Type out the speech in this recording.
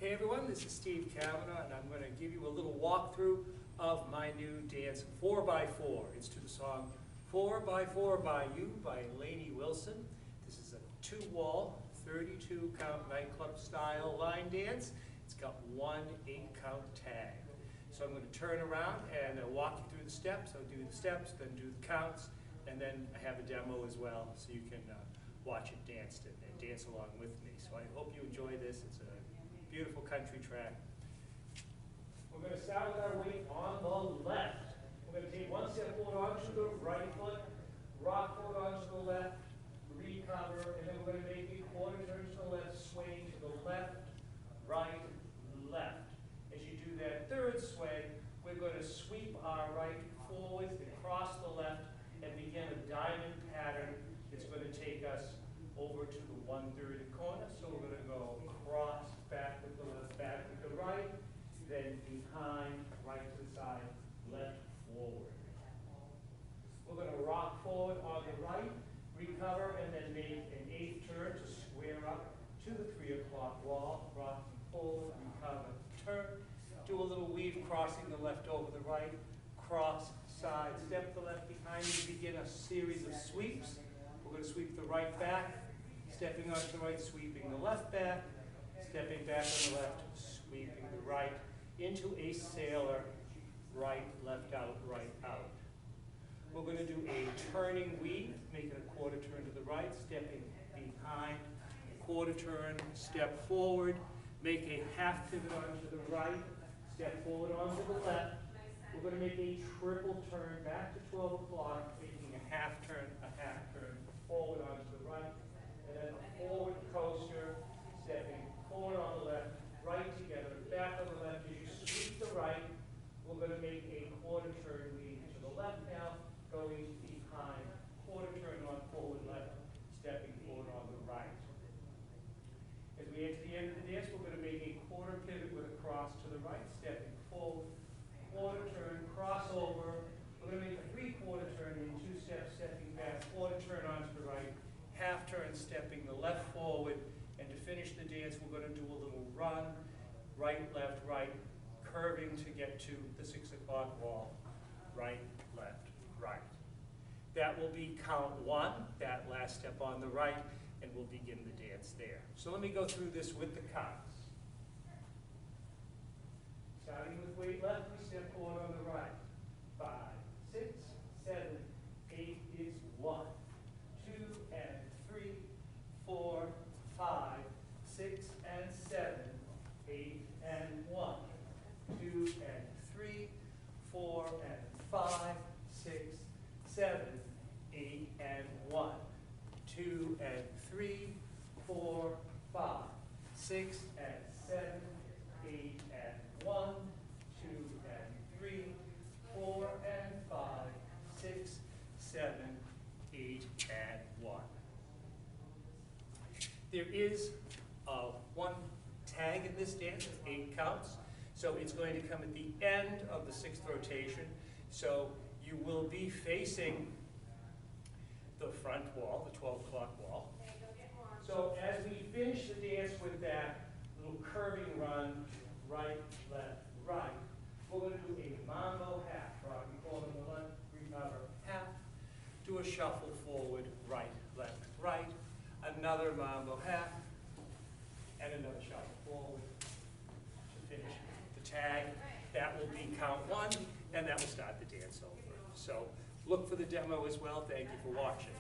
Hey everyone, this is Steve Cavanaugh, and I'm going to give you a little walkthrough of my new dance 4x4. It's to the song 4x4 by You by Lainey Wilson. This is a 2-wall, 32 count nightclub style line dance. It's got one 8-count tag. So I'm going to turn around and walk you through the steps. I'll do the steps, then do the counts, and then I have a demo as well, so you can watch it danced and dance along with me. So I hope you enjoy this. It's a beautiful country track. We're going to start with our weight on the left. We're going to take one step forward onto the right foot, rock forward onto the left, recover, and then we're going to make a quarter turn to the left, swing to the left, right, left. As you do that third swing, we're going to sweep our right forward and cross the left and begin a diamond pattern. It's going to take us over to the 1/3 corner. So we're going to go cross, back with the left, back with the right, then behind, right to the side, left, forward. We're going to rock forward on the right, recover, and then make an 8th turn to square up to the 3 o'clock wall, rocking forward, recover, turn. Do a little weave, crossing the left over the right, cross, side, step the left behind you, begin a series of sweeps. We're going to sweep the right back, stepping onto the right, sweeping the left back, stepping back on the left, sweeping the right, into a sailor, right, left out, right out. We're going to do a turning weave, making a quarter turn to the right, stepping behind, quarter turn, step forward, make a half pivot onto the right, step forward onto the left. We're going to make a triple turn back to 12 o'clock, making a half turn, forward onto the right, and then a forward coaster, stepping forward on the left, right together, back on the left. As you sweep the right, we're going to make a quarter turn leading to the left now, going behind, quarter turn on forward left, stepping forward on the right. As we get to the end of the dance, we're going to make a quarter pivot with a cross to the right, stepping forward, quarter turn, crossover. We're going to make a 3/4 turn in 2 steps, stepping back, quarter turn onto the right, half turn, stepping the left forward, and to finish the dance, we're going to do a little run, right, left, right, curving to get to the 6 o'clock wall, right, left, right. That will be count 1, that last step on the right, and we'll begin the dance there. So let me go through this with the counts. Starting with weight left, we step forward on the right. 5, 6, 7, 8 is 1, 2 and 3, 4, 5, 6 and 7, 8 and 1, 2 and 3, 4 and 5, 6, 7, 8 and 1, 2 and 3, 4, 5, 6 and 7, 8 and 1, 2 and 3, 4 and 5, 6, 7, 8 and 1. There is one tag in this dance with 8 counts, so it's going to come at the end of the 6th rotation. So you will be facing the front wall, the 12 o'clock wall. So as we finish the dance with that little curving run, right, left, right, we're going to do a mambo half, rocking forward on the left, recover, half, do a shuffle forward, right, left, right, another mambo half, and another shuffle forward to finish the tag. That will be count 1, and that will start the dance over. So look for the demo as well. Thank you for watching.